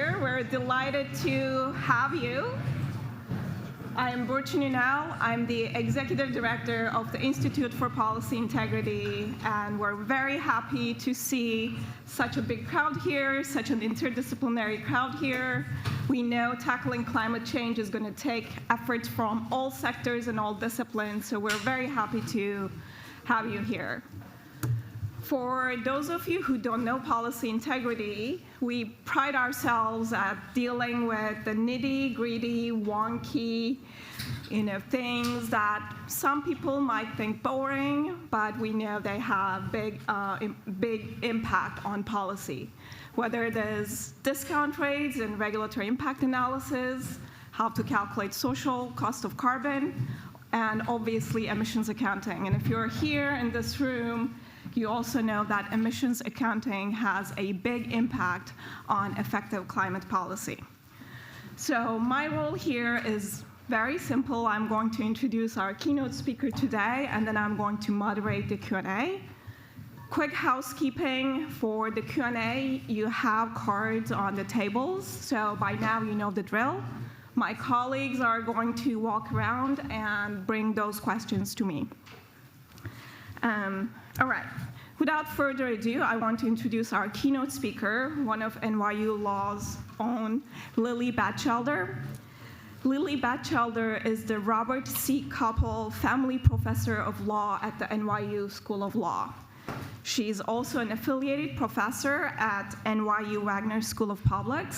here. We're delighted to have you. I am Burçin Ünal. I'm the Executive Director of the Institute for Policy Integrity, and we're very happy to see such a big crowd here, such an interdisciplinary crowd here. We know tackling climate change is going to take efforts from all sectors and all disciplines, so we're very happy to have you here. For those of you who don't know policy integrity, we pride ourselves at dealing with the nitty-gritty, wonky, things that some people might think boring, but we know they have big impact on policy. Whether it is discount rates and regulatory impact analysis, how to calculate social cost of carbon, and obviously emissions accounting. And if you're here in this room, you also know that emissions accounting has a big impact on effective climate policy. So my role here is very simple. I'm going to introduce our keynote speaker today, and then I'm going to moderate the Q&A. Quick housekeeping for the Q&A, you have cards on the tables, so by now you know the drill. My colleagues are going to walk around and bring those questions to me. All right. Without further ado, I want to introduce our keynote speaker, one of NYU Law's own, Lily Batchelder. Lily Batchelder is the Robert C. Koppel Family Professor of Law at the NYU School of Law. She's also an affiliated professor at NYU Wagner School of Public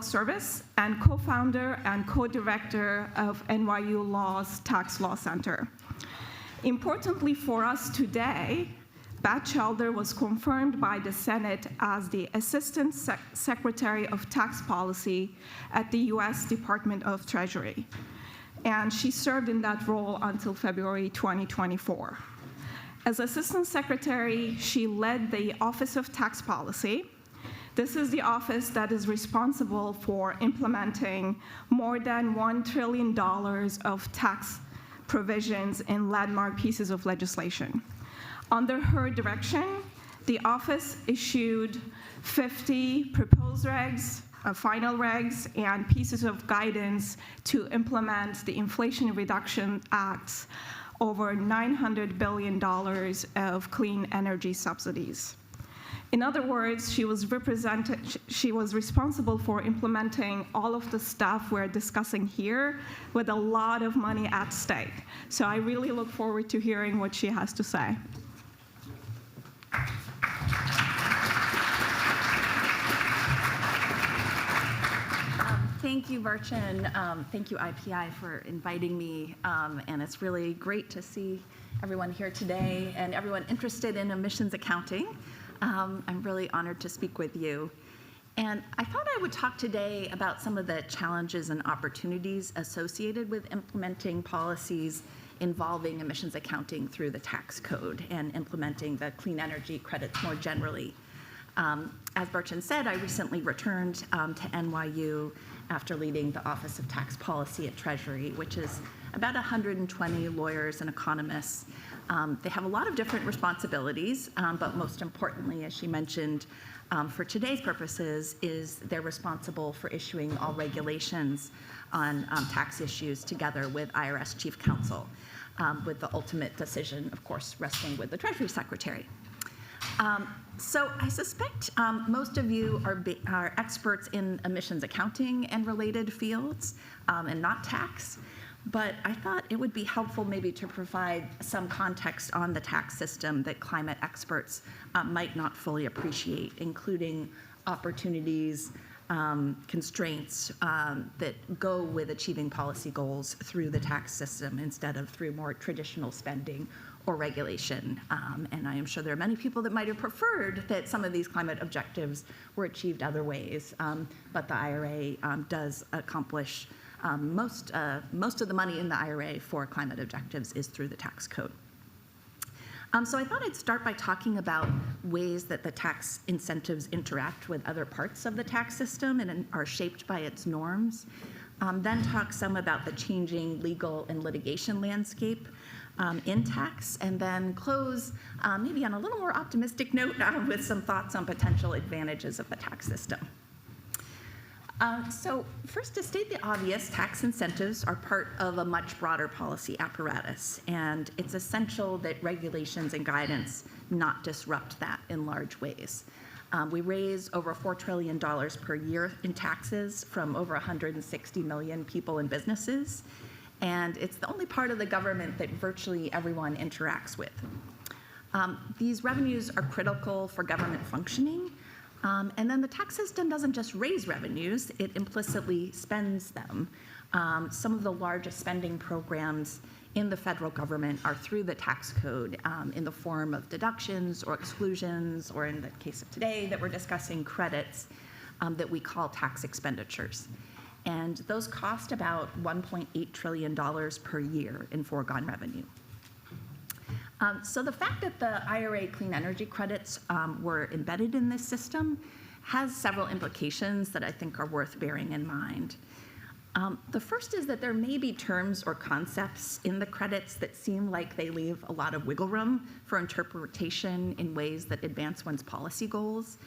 Service and co-founder and co-director of NYU Law's Tax Law Center. Importantly for us today, Batchelder was confirmed by the Senate as the Assistant Secretary of Tax Policy at the U.S. Department of Treasury. And she served in that role until February 2024. As Assistant Secretary, she led the Office of Tax Policy. This is the office that is responsible for implementing more than $1 trillion of tax provisions in landmark pieces of legislation. Under her direction, the office issued 50 proposed regs, final regs, and pieces of guidance to implement the Inflation Reduction Act's over $900 billion of clean energy subsidies. In other words, she was responsible for implementing all of the stuff we're discussing here with a lot of money at stake. So I really look forward to hearing what she has to say. Thank you, Burçin. Thank you, IPI, for inviting me. And it's really great to see everyone here today and everyone interested in emissions accounting. I'm really honored to speak with you. And I thought I would talk today about some of the challenges and opportunities associated with implementing policies involving emissions accounting through the tax code and implementing the clean energy credits more generally. As Burçin said, I recently returned to NYU after leading the Office of Tax Policy at Treasury, which is about 120 lawyers and economists. They have a lot of different responsibilities, but most importantly, as she mentioned, for today's purposes, is they're responsible for issuing all regulations on tax issues together with IRS Chief Counsel, with the ultimate decision, of course, resting with the Treasury Secretary. So I suspect most of you are experts in emissions accounting and related fields, and not tax. But I thought it would be helpful maybe to provide some context on the tax system that climate experts might not fully appreciate, including opportunities, constraints that go with achieving policy goals through the tax system instead of through more traditional spending or regulation. And I am sure there are many people that might have preferred that some of these climate objectives were achieved other ways, but the IRA does accomplish most of the money in the IRA for climate objectives is through the tax code. So I thought I'd start by talking about ways that the tax incentives interact with other parts of the tax system and are shaped by its norms. Then talk some about the changing legal and litigation landscape in tax, and then close maybe on a little more optimistic note with some thoughts on potential advantages of the tax system. So first, to state the obvious, tax incentives are part of a much broader policy apparatus, and it's essential that regulations and guidance not disrupt that in large ways. We raise over $4 trillion per year in taxes from over 160 million people and businesses, and it's the only part of the government that virtually everyone interacts with. These revenues are critical for government functioning, and then the tax system doesn't just raise revenues, it implicitly spends them. Some of the largest spending programs in the federal government are through the tax code in the form of deductions or exclusions, or in the case of today that we're discussing, credits that we call tax expenditures. And those cost about $1.8 trillion per year in foregone revenue. So the fact that the IRA clean energy credits were embedded in this system has several implications that I think are worth bearing in mind. The first is that there may be terms or concepts in the credits that seem like they leave a lot of wiggle room for interpretation in ways that advance one's policy goals.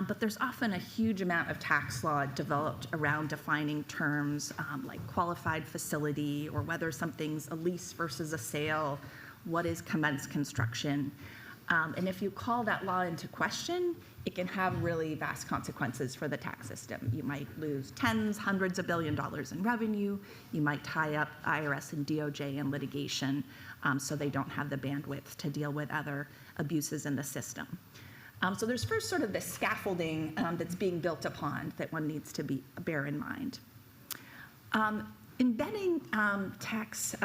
But there's often a huge amount of tax law developed around defining terms like qualified facility, or whether something's a lease versus a sale, what is commenced construction. And if you call that law into question, it can have really vast consequences for the tax system. You might lose tens, hundreds of billion dollars in revenue. You might tie up IRS and DOJ in litigation so they don't have the bandwidth to deal with other abuses in the system. So there's first sort of this scaffolding that's being built upon that one needs to bear in mind. Embedding tax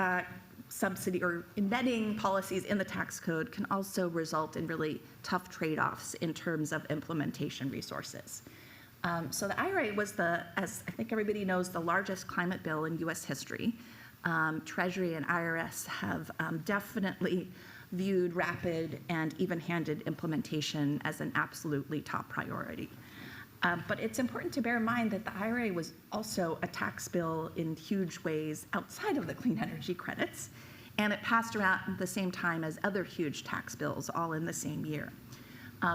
subsidy or embedding policies in the tax code can also result in really tough trade-offs in terms of implementation resources. So the IRA was as I think everybody knows, the largest climate bill in US history. Treasury and IRS have definitely viewed rapid and even-handed implementation as an absolutely top priority. But it's important to bear in mind that the IRA was also a tax bill in huge ways outside of the clean energy credits, and it passed around at the same time as other huge tax bills, all in the same year.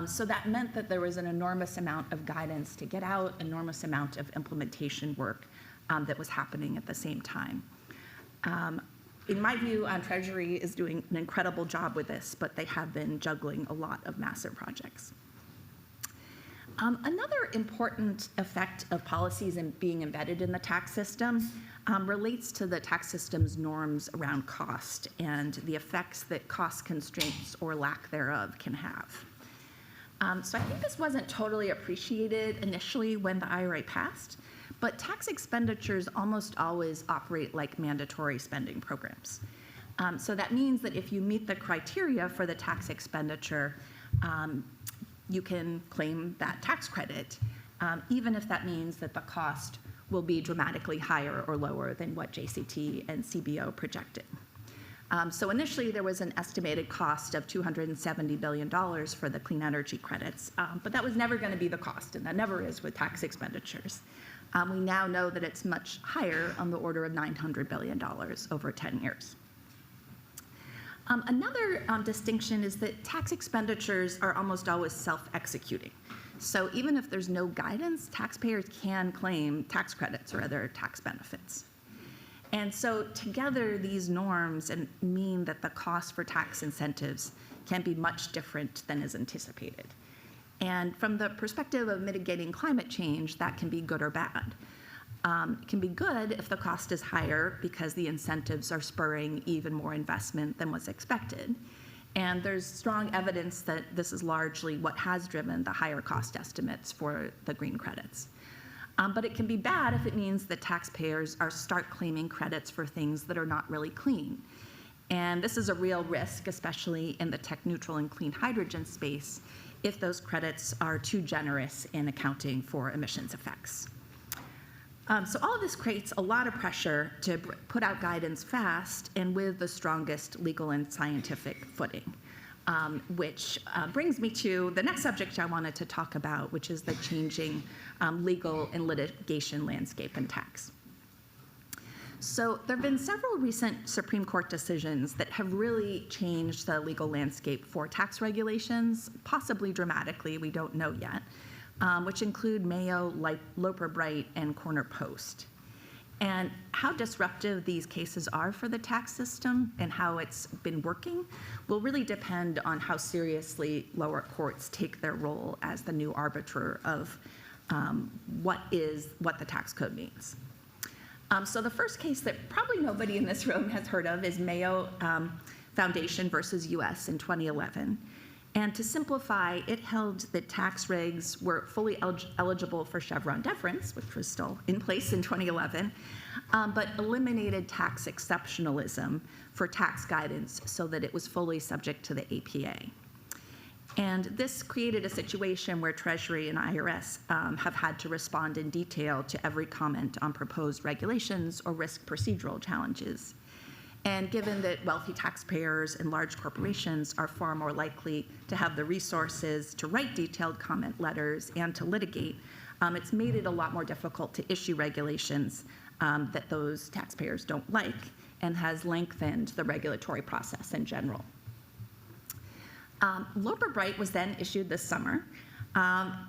So that meant that there was an enormous amount of guidance to get out, enormous amount of implementation work that was happening at the same time. In my view, Treasury is doing an incredible job with this, but they have been juggling a lot of massive projects. Another important effect of policies being embedded in the tax system relates to the tax system's norms around cost and the effects that cost constraints or lack thereof can have. So I think this wasn't totally appreciated initially when the IRA passed, but tax expenditures almost always operate like mandatory spending programs. So that means that if you meet the criteria for the tax expenditure, you can claim that tax credit, even if that means that the cost will be dramatically higher or lower than what JCT and CBO projected. So initially, there was an estimated cost of $270 billion for the clean energy credits, but that was never going to be the cost, and that never is with tax expenditures. We now know that it's much higher, on the order of $900 billion over 10 years. Another distinction is that tax expenditures are almost always self-executing. So even if there's no guidance, taxpayers can claim tax credits or other tax benefits. And so together, these norms mean that the cost for tax incentives can be much different than is anticipated. And from the perspective of mitigating climate change, that can be good or bad. It can be good if the cost is higher because the incentives are spurring even more investment than was expected. And there's strong evidence that this is largely what has driven the higher cost estimates for the green credits. But it can be bad if it means that taxpayers start claiming credits for things that are not really clean. And this is a real risk, especially in the tech neutral and clean hydrogen space, if those credits are too generous in accounting for emissions effects. So all of this creates a lot of pressure to put out guidance fast and with the strongest legal and scientific footing, which brings me to the next subject I wanted to talk about, which is the changing legal and litigation landscape in tax. So there have been several recent Supreme Court decisions that have really changed the legal landscape for tax regulations, possibly dramatically, we don't know yet. which include Mayo, Loper Bright, and Corner Post. And how disruptive these cases are for the tax system and how it's been working will really depend on how seriously lower courts take their role as the new arbiter of what the tax code means. So the first case that probably nobody in this room has heard of is Mayo Foundation versus US in 2011. And to simplify, it held that tax regs were fully eligible for Chevron deference, which was still in place in 2011, but eliminated tax exceptionalism for tax guidance so that it was fully subject to the APA. And this created a situation where Treasury and IRS have had to respond in detail to every comment on proposed regulations or risk procedural challenges. And given that wealthy taxpayers and large corporations are far more likely to have the resources to write detailed comment letters and to litigate, it's made it a lot more difficult to issue regulations that those taxpayers don't like and has lengthened the regulatory process in general. Loper Bright was then issued this summer.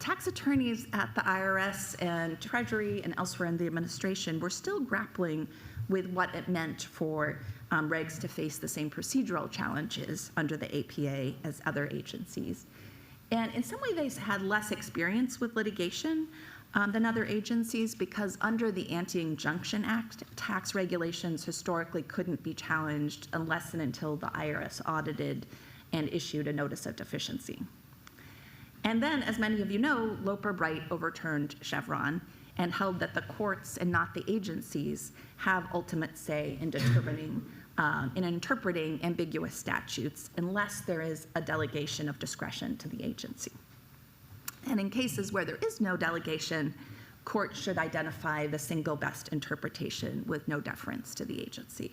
Tax attorneys at the IRS and Treasury and elsewhere in the administration were still grappling with what it meant for regs to face the same procedural challenges under the APA as other agencies. And in some ways, they had less experience with litigation than other agencies because under the Anti-Injunction Act, tax regulations historically couldn't be challenged unless and until the IRS audited and issued a notice of deficiency. And then, as many of you know, Loper Bright overturned Chevron and held that the courts and not the agencies have ultimate say in determining in interpreting ambiguous statutes unless there is a delegation of discretion to the agency. And in cases where there is no delegation, courts should identify the single best interpretation with no deference to the agency.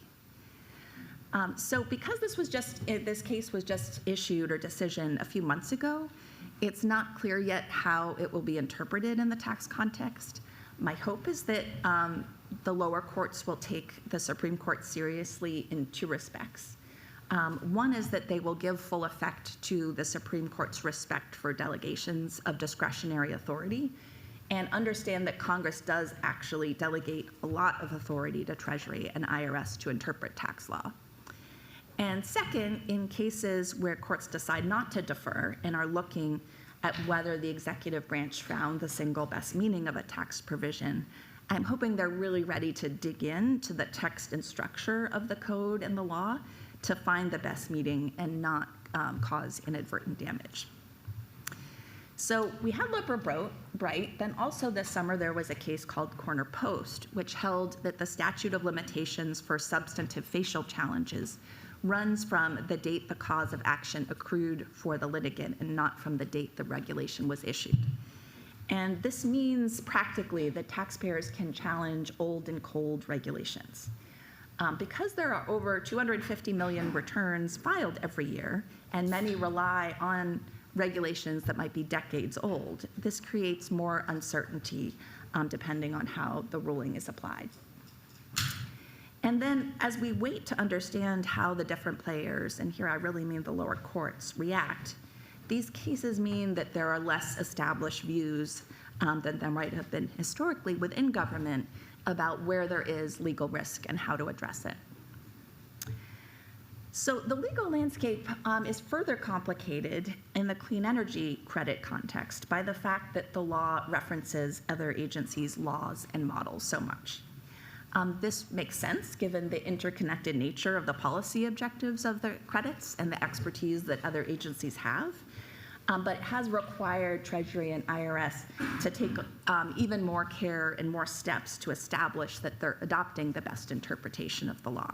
So because this case was just issued or decision a few months ago, it's not clear yet how it will be interpreted in the tax context. My hope is that the lower courts will take the Supreme Court seriously in two respects. One is that they will give full effect to the Supreme Court's respect for delegations of discretionary authority and understand that Congress does actually delegate a lot of authority to Treasury and IRS to interpret tax law. And second, in cases where courts decide not to defer and are looking at whether the executive branch found the single best meaning of a tax provision, I'm hoping they're really ready to dig into the text and structure of the code and the law to find the best meaning and not cause inadvertent damage. So we had Loper Bright, then also this summer there was a case called Corner Post, which held that the statute of limitations for substantive facial challenges runs from the date the cause of action accrued for the litigant and not from the date the regulation was issued. And this means practically that taxpayers can challenge old and cold regulations. Because there are over 250 million returns filed every year, and many rely on regulations that might be decades old, this creates more uncertainty depending on how the ruling is applied. And then as we wait to understand how the different players, and here I really mean the lower courts, react, these cases mean that there are less established views than there might have been historically within government about where there is legal risk and how to address it. So the legal landscape is further complicated in the clean energy credit context by the fact that the law references other agencies' laws and models so much. This makes sense given the interconnected nature of the policy objectives of the credits and the expertise that other agencies have, but it has required Treasury and IRS to take even more care and more steps to establish that they're adopting the best interpretation of the law.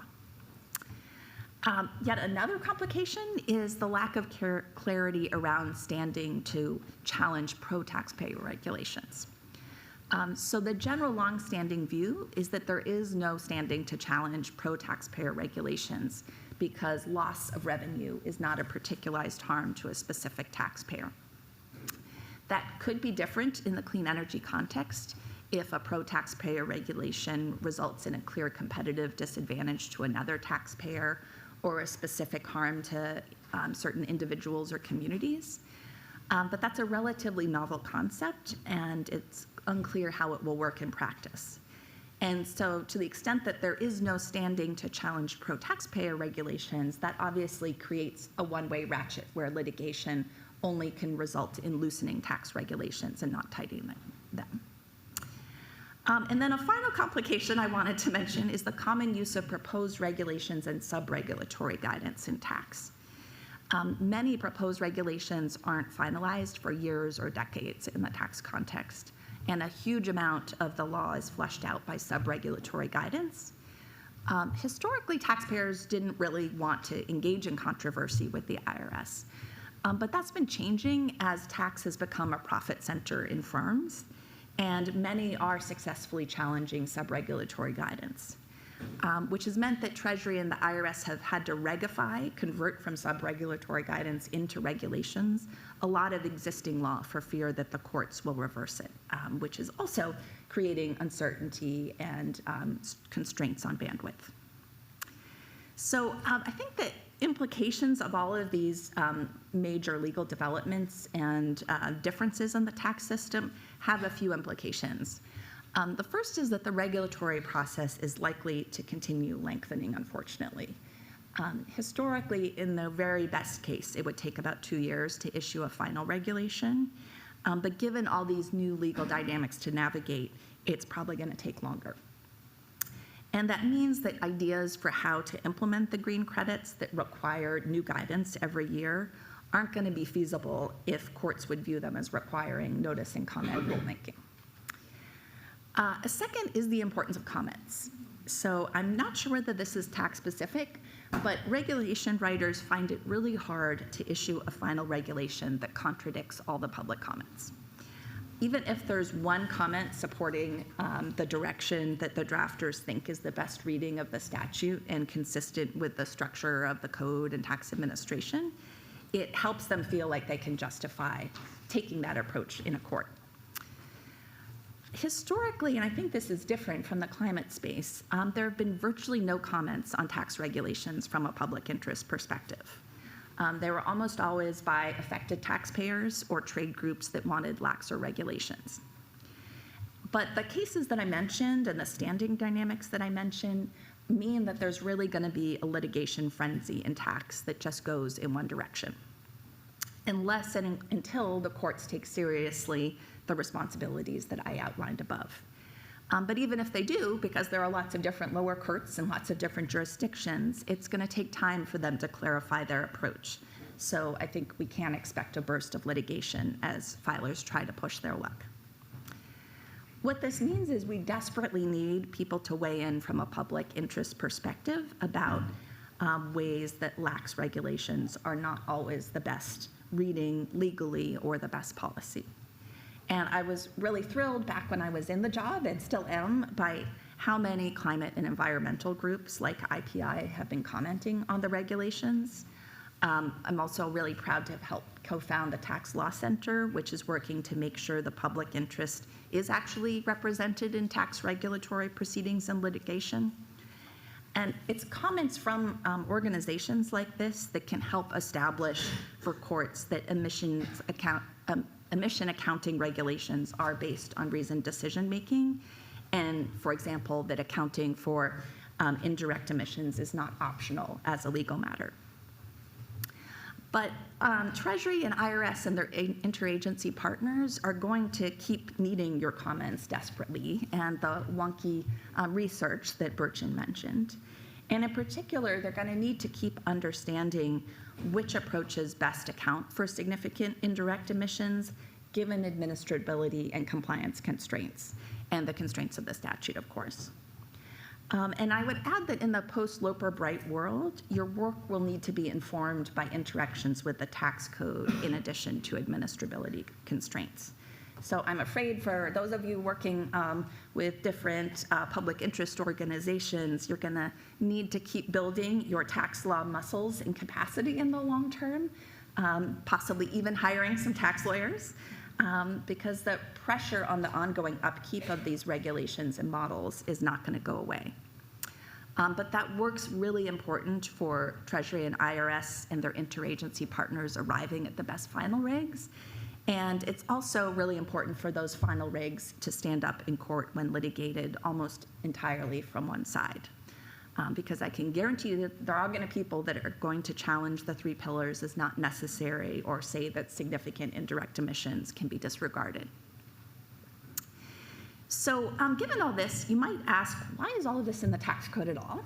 Yet another complication is the lack of clarity around standing to challenge pro-taxpayer regulations. So the general longstanding view is that there is no standing to challenge pro-taxpayer regulations because loss of revenue is not a particularized harm to a specific taxpayer. That could be different in the clean energy context if a pro-taxpayer regulation results in a clear competitive disadvantage to another taxpayer or a specific harm to certain individuals or communities. But that's a relatively novel concept, and it's unclear how it will work in practice. And so to the extent that there is no standing to challenge pro-taxpayer regulations, that obviously creates a one-way ratchet where litigation only can result in loosening tax regulations and not tightening them. And then a final complication I wanted to mention is the common use of proposed regulations and sub-regulatory guidance in tax. Many proposed regulations aren't finalized for years or decades in the tax context, and a huge amount of the law is fleshed out by sub-regulatory guidance. Historically, taxpayers didn't really want to engage in controversy with the IRS, but that's been changing as tax has become a profit center in firms, and many are successfully challenging sub-regulatory guidance, which has meant that Treasury and the IRS have had to regify, convert from sub-regulatory guidance into regulations, a lot of existing law for fear that the courts will reverse it, which is also creating uncertainty and constraints on bandwidth. So I think that implications of all of these major legal developments and differences in the tax system have a few implications. The first is that the regulatory process is likely to continue lengthening, unfortunately. Historically, in the very best case, it would take about 2 years to issue a final regulation. But given all these new legal dynamics to navigate, it's probably going to take longer. And that means that ideas for how to implement the green credits that require new guidance every year aren't going to be feasible if courts would view them as requiring notice and comment rulemaking. A second is the importance of comments. So I'm not sure whether this is tax specific, but regulation writers find it really hard to issue a final regulation that contradicts all the public comments. Even if there's one comment supporting the direction that the drafters think is the best reading of the statute and consistent with the structure of the code and tax administration, it helps them feel like they can justify taking that approach in a court. Historically, and I think this is different from the climate space, there have been virtually no comments on tax regulations from a public interest perspective. They were almost always by affected taxpayers or trade groups that wanted laxer regulations. But the cases that I mentioned and the standing dynamics that I mentioned mean that there's really going to be a litigation frenzy in tax that just goes in one direction, unless and until the courts take seriously the responsibilities that I outlined above. But even if they do, because there are lots of different lower courts and lots of different jurisdictions, it's going to take time for them to clarify their approach. So I think we can expect a burst of litigation as filers try to push their luck. What this means is we desperately need people to weigh in from a public interest perspective about ways that lax regulations are not always the best reading legally or the best policy. And I was really thrilled back when I was in the job, and still am, by how many climate and environmental groups like IPI have been commenting on the regulations. I'm also really proud to have helped co-found the Tax Law Center, which is working to make sure the public interest is actually represented in tax regulatory proceedings and litigation. And it's comments from organizations like this that can help establish for courts that emission accounting regulations are based on reasoned decision-making, and, for example, that accounting for indirect emissions is not optional as a legal matter. But Treasury and IRS and their interagency partners are going to keep needing your comments desperately, and the wonky research that Burchin mentioned. And in particular, they're going to need to keep understanding which approaches best account for significant indirect emissions, given administrability and compliance constraints, and the constraints of the statute, of course. And I would add that in the post-Loper-Bright world, your work will need to be informed by interactions with the tax code in addition to administrability constraints. So I'm afraid for those of you working with different public interest organizations, you're going to need to keep building your tax law muscles and capacity in the long term, possibly even hiring some tax lawyers, because the pressure on the ongoing upkeep of these regulations and models is not going to go away. But that work's really important for Treasury and IRS and their interagency partners arriving at the best final regs. And it's also really important for those final regs to stand up in court when litigated almost entirely from one side. Because I can guarantee you that there are going to be people that are going to challenge the three pillars as not necessary or say that significant indirect emissions can be disregarded. So given all this, you might ask, why is all of this in the tax code at all?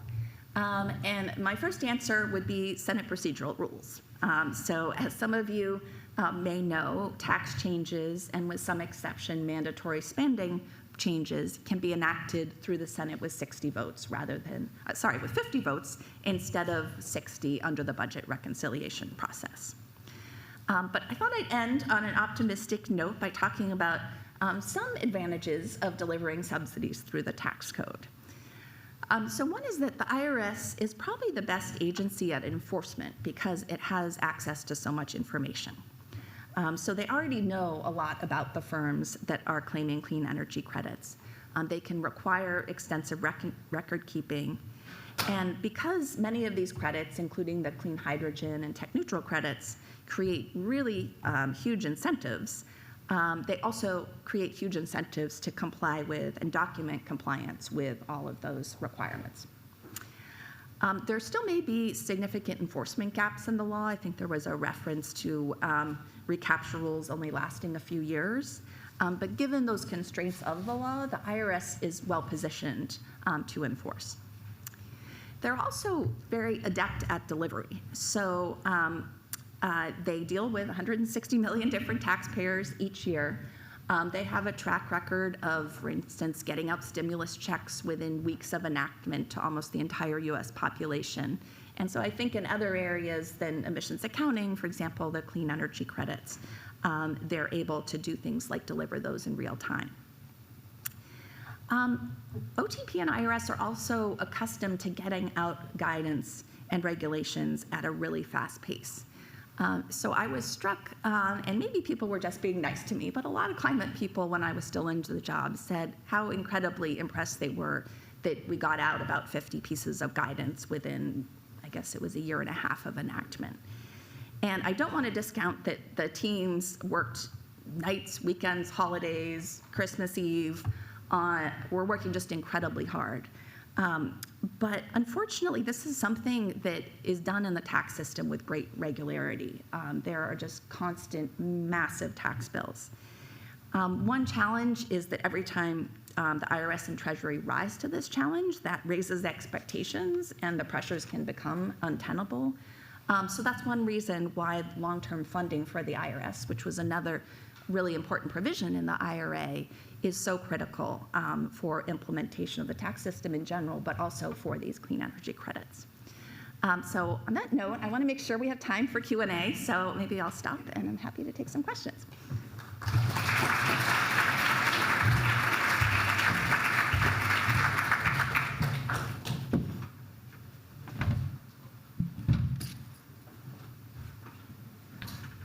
And my first answer would be Senate procedural rules. So as some of you may know, tax changes and with some exception, mandatory spending changes can be enacted through the Senate with 60 votes rather than, with 50 votes instead of 60 under the budget reconciliation process. But I thought I'd end on an optimistic note by talking about some advantages of delivering subsidies through the tax code. So one is that the IRS is probably the best agency at enforcement because it has access to so much information. So they already know a lot about the firms that are claiming clean energy credits. They can require extensive record keeping. And because many of these credits, including the clean hydrogen and tech neutral credits, create really huge incentives, they also create huge incentives to comply with and document compliance with all of those requirements. There still may be significant enforcement gaps in the law. I think there was a reference to recapture rules only lasting a few years. But given those constraints of the law, the IRS is well positioned to enforce. They're also very adept at delivery. So they deal with 160 million different taxpayers each year. They have a track record of, for instance, getting out stimulus checks within weeks of enactment to almost the entire US population. And so I think in other areas than emissions accounting, for example, the clean energy credits, they're able to do things like deliver those in real time. OTP and IRS are also accustomed to getting out guidance and regulations at a really fast pace. So I was struck, and maybe people were just being nice to me, but a lot of climate people, when I was still into the job, said how incredibly impressed they were that we got out about 50 pieces of guidance within, I guess it was a year and a half of enactment. And I don't want to discount that the teams worked nights, weekends, holidays, Christmas Eve, were working just incredibly hard. But unfortunately, this is something that is done in the tax system with great regularity. There are just constant, massive tax bills. One challenge is that every time the IRS and Treasury rise to this challenge, that raises expectations and the pressures can become untenable. So that's one reason why long-term funding for the IRS, which was another really important provision in the IRA, is so critical for implementation of the tax system in general, but also for these clean energy credits. So on that note, I want to make sure we have time for Q&A, so maybe I'll stop and I'm happy to take some questions.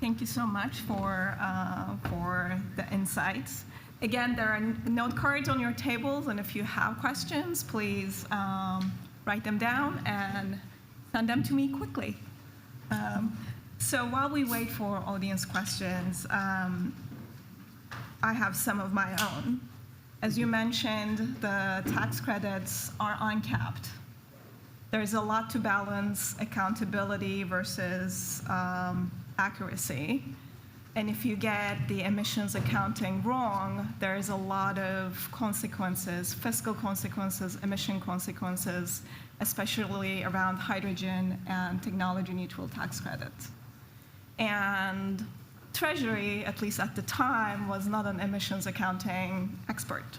Thank you so much for the insights. Again, there are note cards on your tables, and if you have questions, please write them down and send them to me quickly. So while we wait for audience questions, I have some of my own. As you mentioned, the tax credits are uncapped. There's a lot to balance accountability versus accuracy. And if you get the emissions accounting wrong, there's a lot of consequences, fiscal consequences, emission consequences, especially around hydrogen and technology neutral tax credits. And Treasury, at least at the time, was not an emissions accounting expert.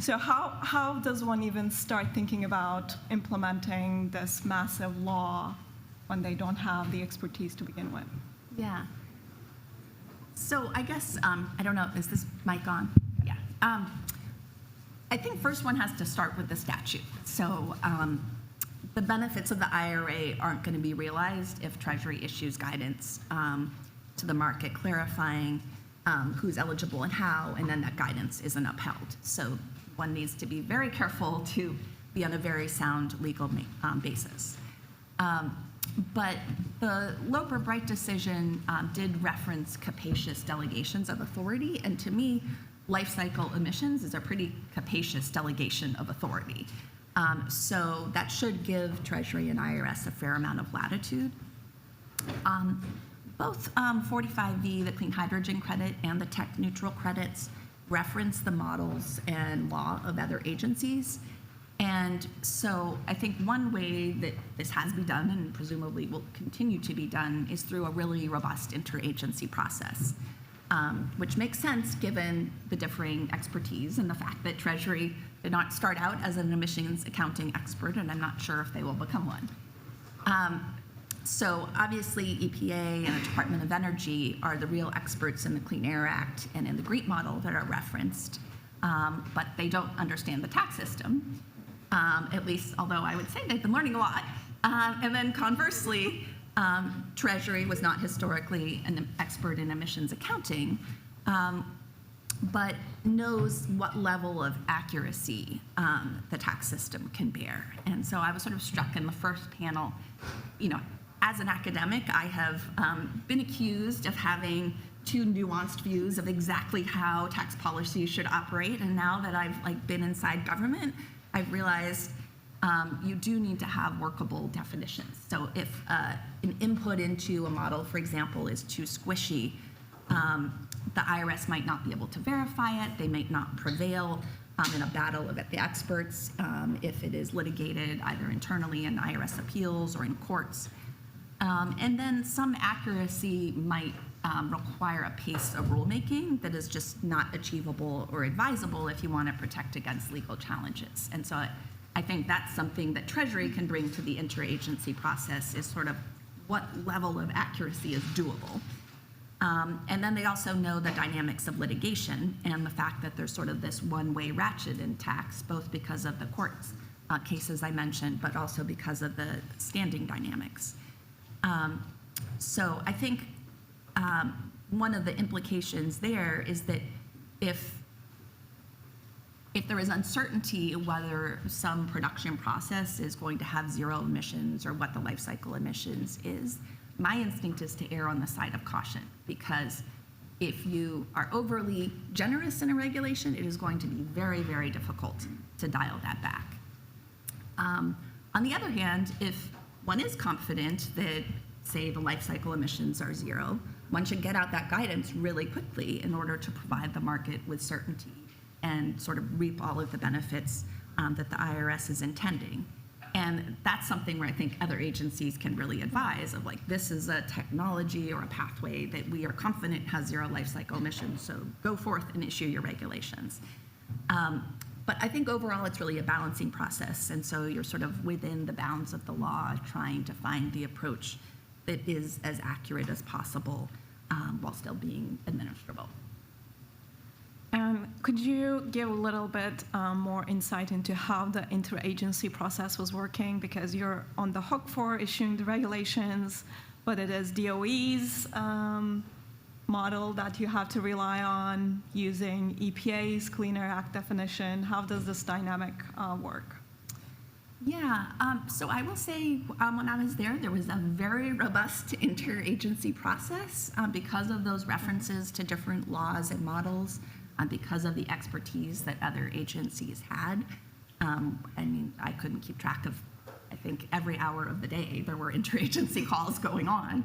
So how does one even start thinking about implementing this massive law when they don't have the expertise to begin with? Yeah. So I guess, I don't know, is this mic on? Yeah. I think first one has to start with the statute. So the benefits of the IRA aren't going to be realized if Treasury issues guidance to the market clarifying who's eligible and how, and then that guidance isn't upheld. So one needs to be very careful to be on a very sound legal basis. But the Loper-Bright decision did reference capacious delegations of authority, and to me, life cycle emissions is a pretty capacious delegation of authority. So that should give Treasury and IRS a fair amount of latitude. Both 45V, the clean hydrogen credit, and the tech neutral credits reference the models and law of other agencies. And so I think one way that this has been done, and presumably will continue to be done, is through a really robust interagency process, which makes sense given the differing expertise and the fact that Treasury did not start out as an emissions accounting expert, and I'm not sure if they will become one. So obviously EPA and the Department of Energy are the real experts in the Clean Air Act and in the GREET model that are referenced, but they don't understand the tax system, at least, although I would say they've been learning a lot. And then conversely, Treasury was not historically an expert in emissions accounting, but knows what level of accuracy the tax system can bear. And so I was sort of struck in the first panel, as an academic, I have been accused of having too nuanced views of exactly how tax policy should operate. And now that I've been inside government, I've realized you do need to have workable definitions. So if an input into a model, for example, is too squishy, the IRS might not be able to verify it. They might not prevail in a battle of the experts if it is litigated either internally in IRS appeals or in courts. And then some accuracy might require a pace of rulemaking that is just not achievable or advisable if you want to protect against legal challenges. And so I think that's something that Treasury can bring to the interagency process, is sort of what level of accuracy is doable. And then they also know the dynamics of litigation and the fact that there's sort of this one-way ratchet in tax, both because of the courts cases I mentioned, but also because of the standing dynamics. So I think one of the implications there is that if there is uncertainty whether some production process is going to have zero emissions or what the life cycle emissions is, my instinct is to err on the side of caution, because if you are overly generous in a regulation, it is going to be very, very difficult to dial that back. On the other hand, if one is confident that, say, the life cycle emissions are zero, one should get out that guidance really quickly in order to provide the market with certainty and sort of reap all of the benefits that the IRS is intending. And that's something where I think other agencies can really advise of, this is a technology or a pathway that we are confident has zero life cycle emissions, so go forth and issue your regulations. But I think overall it's really a balancing process, and so you're sort of within the bounds of the law trying to find the approach that is as accurate as possible while still being administrable. And could you give a little bit more insight into how the interagency process was working? Because you're on the hook for issuing the regulations, but it is DOE's model that you have to rely on using EPA's Clean Air Act definition. How does this dynamic work? Yeah, so I will say when I was there was a very robust interagency process because of those references to different laws and models, because of the expertise that other agencies had. I couldn't keep track of, I think, every hour of the day there were interagency calls going on.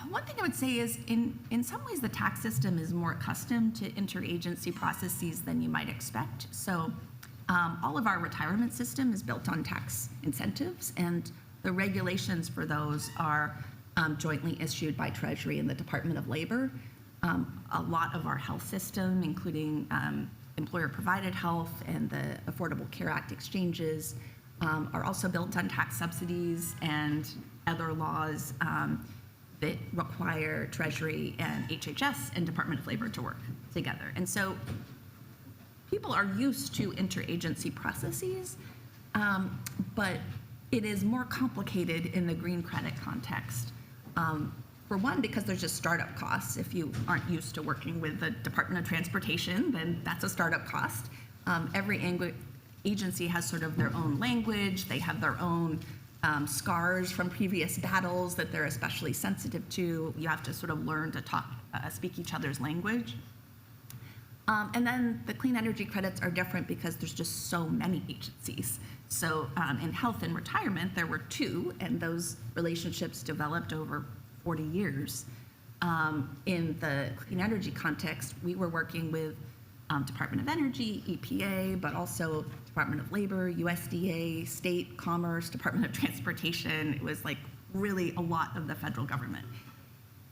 One thing I would say is in some ways the tax system is more accustomed to interagency processes than you might expect. So all of our retirement system is built on tax incentives, and the regulations for those are jointly issued by Treasury and the Department of Labor. A lot of our health system, including employer-provided health and the Affordable Care Act exchanges, are also built on tax subsidies and other laws that require Treasury and HHS and Department of Labor to work together. And so people are used to interagency processes, but it is more complicated in the green credit context. For one, because there's just startup costs. If you aren't used to working with the Department of Transportation, then that's a startup cost. Every agency has sort of their own language, they have their own scars from previous battles that they're especially sensitive to. You have to sort of learn to speak each other's language. And then the clean energy credits are different because there's just so many agencies. So in health and retirement, there were two, and those relationships developed over 40 years. In the clean energy context, we were working with Department of Energy, EPA, but also Department of Labor, USDA, State, Commerce, Department of Transportation. It was like really a lot of the federal government.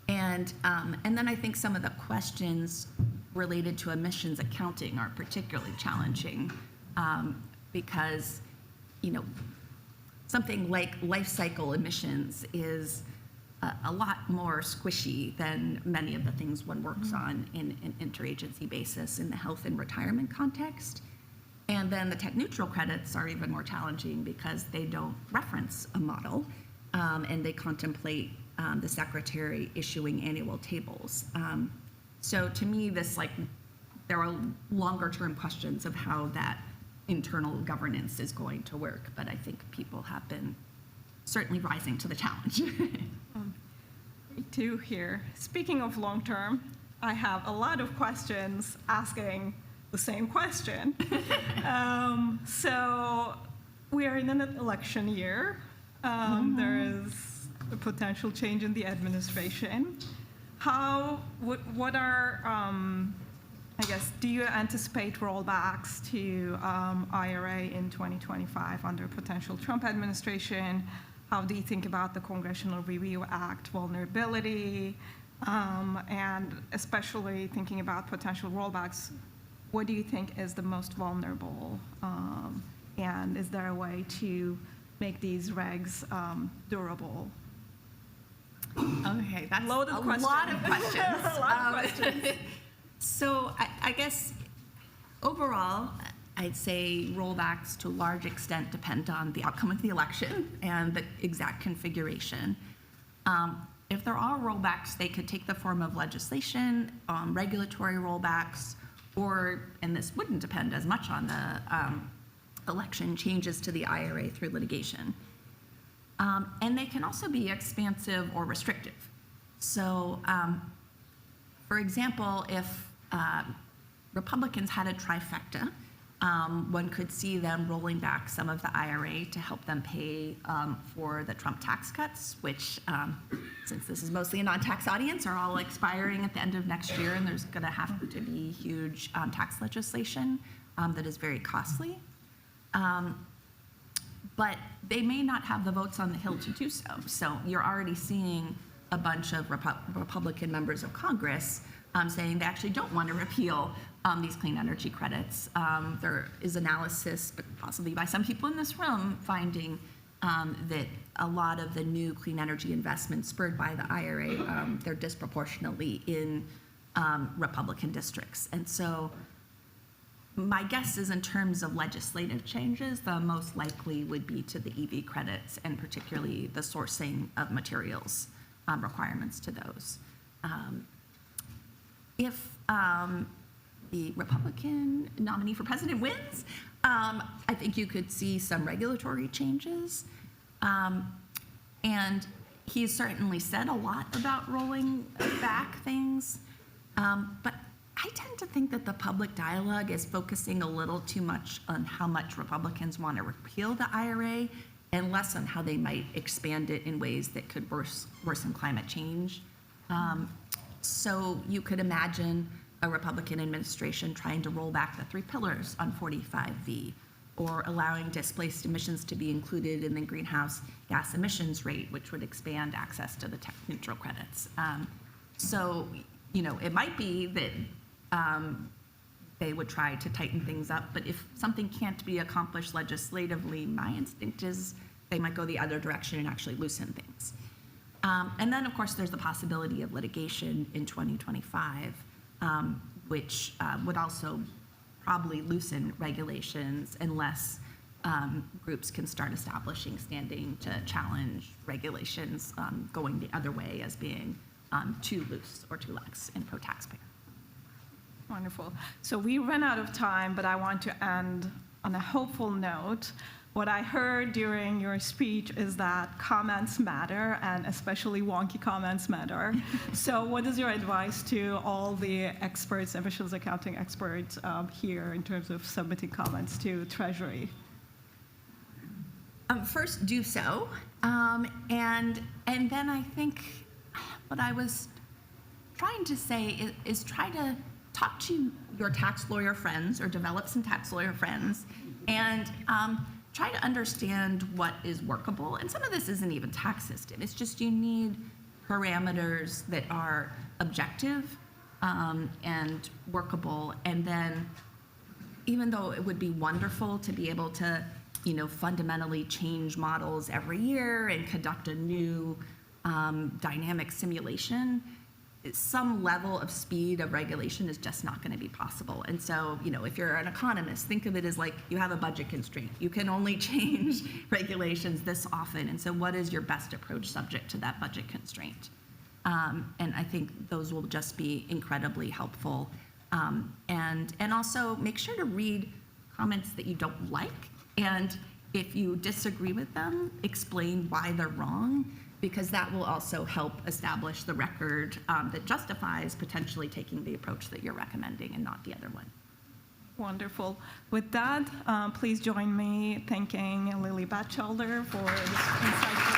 And then I think some of the questions related to emissions accounting are particularly challenging because, something like life cycle emissions is a lot more squishy than many of the things one works on in an interagency basis in the health and retirement context. And then the tech neutral credits are even more challenging because they don't reference a model and they contemplate the secretary issuing annual tables. So to me, there are longer term questions of how that internal governance is going to work, but I think people have been certainly rising to the challenge. Me too here. Speaking of long term, I have a lot of questions asking the same question. So we are in an election year. There is a potential change in the administration. What are, do you anticipate rollbacks to IRA in 2025 under potential Trump administration? How do you think about the Congressional Review Act vulnerability? And especially thinking about potential rollbacks, what do you think is the most vulnerable? And is there a way to make these regs durable? Okay, that's Loaded a question. lot of questions. A lot of questions. So I guess overall, I'd say rollbacks to a large extent depend on the outcome of the election and the exact configuration. If there are rollbacks, they could take the form of legislation, regulatory rollbacks, or, and this wouldn't depend as much on the election, changes to the IRA through litigation. And they can also be expansive or restrictive. So, for example, if Republicans had a trifecta, one could see them rolling back some of the IRA to help them pay for the Trump tax cuts, which, since this is mostly a non-tax audience, are all expiring at the end of next year, and there's going to have to be huge tax legislation that is very costly. But they may not have the votes on the Hill to do so. So you're already seeing a bunch of Republican members of Congress saying they actually don't want to repeal these clean energy credits. There is analysis, but possibly by some people in this room, finding that a lot of the new clean energy investments spurred by the IRA, they're disproportionately in Republican districts. And so my guess is in terms of legislative changes, the most likely would be to the EV credits and particularly the sourcing of materials requirements to those. If the Republican nominee for president wins, I think you could see some regulatory changes. And he's certainly said a lot about rolling back things, but I tend to think that the public dialogue is focusing a little too much on how much Republicans want to repeal the IRA and less on how they might expand it in ways that could worsen climate change. So you could imagine a Republican administration trying to roll back the 3 pillars on 45V, or allowing displaced emissions to be included in the greenhouse gas emissions rate, which would expand access to the tech neutral credits. So, it might be that they would try to tighten things up, but if something can't be accomplished legislatively, my instinct is they might go the other direction and actually loosen things. And then, of course, there's the possibility of litigation in 2025, which would also probably loosen regulations unless groups can start establishing standing to challenge regulations going the other way as being too loose or too lax and pro-taxpayer. Wonderful. So we ran out of time, but I want to end on a hopeful note, what I heard during your speech is that comments matter, and especially wonky comments matter. So what is your advice to all the experts, emissions accounting experts here in terms of submitting comments to Treasury? First, do so. And then I think what I was trying to say is try to talk to your tax lawyer friends or develop some tax lawyer friends and try to understand what is workable. And some of this isn't even tax system. It's just you need parameters that are objective and workable. And then even though it would be wonderful to be able to, fundamentally change models every year and conduct a new dynamic simulation, some level of speed of regulation is just not going to be possible. And so, if you're an economist, think of it as like you have a budget constraint. You can only change regulations this often. And so what is your best approach subject to that budget constraint? And I think those will just be incredibly helpful. And also make sure to read comments that you don't like. And if you disagree with them, explain why they're wrong, because that will also help establish the record that justifies potentially taking the approach that you're recommending and not the other one. Wonderful. With that, please join me thanking Lily Batchelder for this insightful